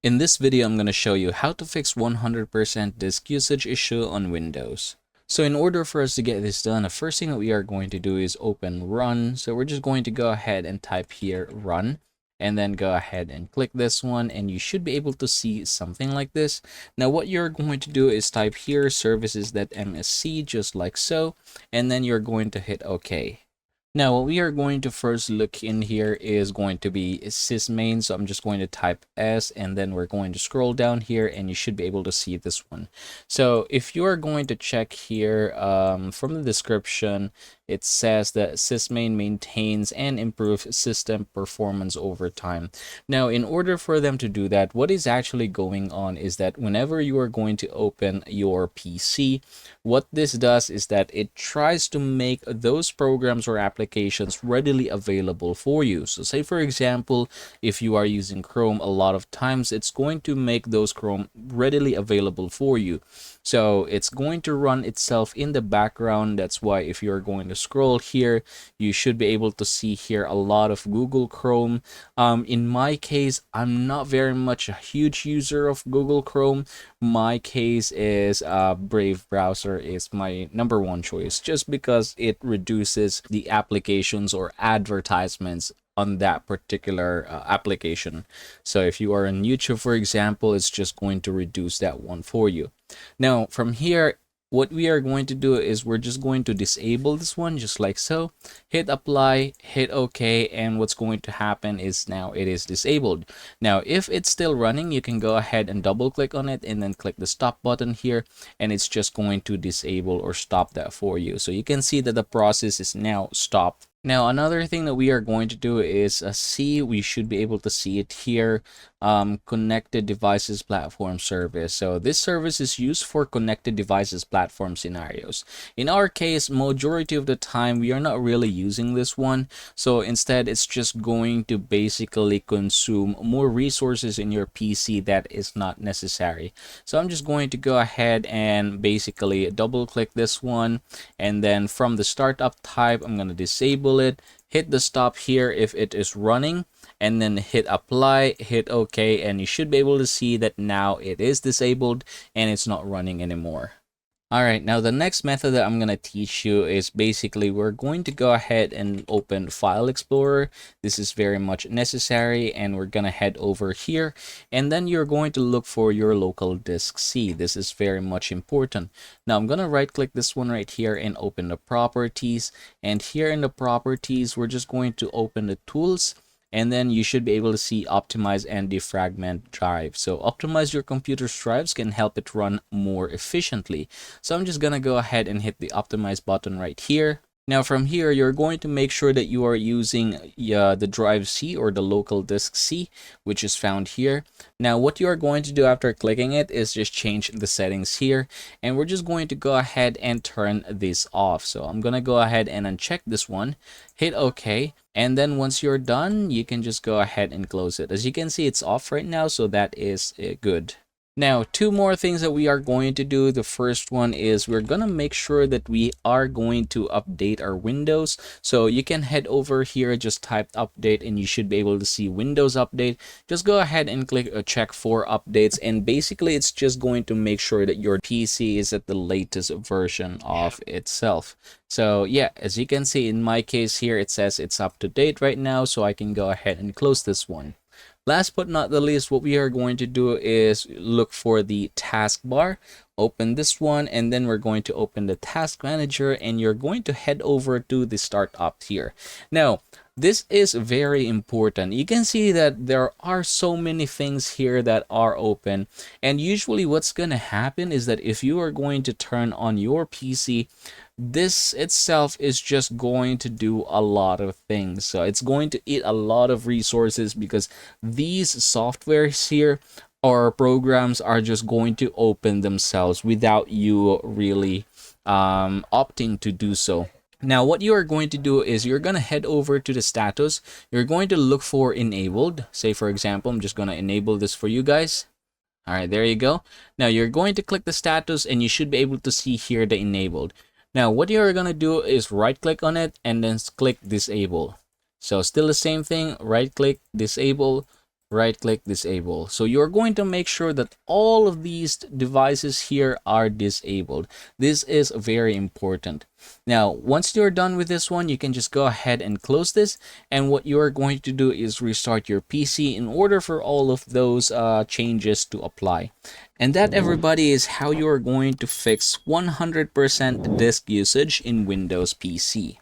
In this video, I'm going to show you how to fix 100% disk usage issue on Windows. So in order for us to get this done, the first thing that we are going to do is open run. So we're just going to go ahead and type here run, and then go ahead and click this one, and you should be able to see something like this. Now what you're going to do is type here services.msc, just like so, and then you're going to hit OK. Now, what we are going to first look in here is going to be sysmain. So I'm just going to type S, and then we're going to scroll down here, and you should be able to see this one. So if you are going to check here from the description, it says that sysmain maintains and improves system performance over time. Now, in order for them to do that, what is actually going on is that whenever you are going to open your PC, what this does is that it tries to make those programs or applications readily available for you. So say for example, if you are using Chrome, a lot of times it's going to make those Chrome readily available for you. So it's going to run itself in the background. That's why if you're going to scroll here, you should be able to see here a lot of Google Chrome. In my case, I'm not very much a huge user of Google Chrome. My case is Brave browser is my #1 choice, just because it reduces the applications or advertisements on that particular application. So if you are on YouTube, for example, it's just going to reduce that one for you. Now from here, what we are going to do is we're just going to disable this one, just like so. Hit apply, hit OK, and what's going to happen is now it is disabled. Now if it's still running, you can go ahead and double click on it and then click the stop button here, and it's just going to disable or stop that for you. So you can see that the process is now stopped. Now another thing that we are going to do is we should be able to see it here, connected devices platform service. So this service is used for connected devices platform scenarios. In our case, majority of the time we are not really using this one, so instead it's just going to basically consume more resources in your PC that is not necessary. So I'm just going to go ahead and basically double click this one, and then from the startup type I'm going to disable it, hit the stop here if it is running, and then hit apply, hit OK, and you should be able to see that now it is disabled and it's not running anymore. Alright, now the next method that I'm going to teach you is basically we're going to go ahead and open File Explorer. This is very much necessary, and we're going to head over here, and then you're going to look for your local disk C. This is very much important. Now I'm going to right click this one right here and open the properties, and here in the properties we're just going to open the tools, and then you should be able to see optimize and defragment drive. So optimize your computer's drives can help it run more efficiently. So I'm just gonna go ahead and hit the optimize button right here. Now from here, you're going to make sure that you are using the drive C or the local disk C, which is found here. Now what you are going to do after clicking it is just change the settings here, and we're just going to go ahead and turn this off. So I'm gonna go ahead and uncheck this one, hit OK, and then once you're done, you can just go ahead and close it. As you can see, it's off right now, so that is good. Now, two more things that we are going to do. The first one is we're going to make sure that we are going to update our Windows. So you can head over here, just type update, and you should be able to see Windows Update. Just go ahead and click check for updates, and basically it's just going to make sure that your PC is at the latest version of itself. So yeah, as you can see in my case here, it says it's up to date right now, so I can go ahead and close this one. Last but not the least, what we are going to do is look for the taskbar, open this one, and then we're going to open the task manager, and you're going to head over to the startup here. Now, this is very important. You can see that there are so many things here that are open, and usually what's going to happen is that if you are going to turn on your PC, this itself is just going to do a lot of things. So it's going to eat a lot of resources, because these softwares here or programs are just going to open themselves without you really opting to do so. Now what you are going to do is you're going to head over to the status. You're going to look for enabled. Say for example, I'm just going to enable this for you guys. All right, there you go. Now you're going to click the status, and you should be able to see here the enabled. Now what you're going to do is right click on it and then click disable. So still the same thing, right click, disable, right click disable. So you're going to make sure that all of these devices here are disabled. This is very important. Now once you're done with this one, you can just go ahead and close this, and what you're going to do is restart your PC in order for all of those changes to apply. And that, everybody, is how you're going to fix 100% disk usage in Windows PC.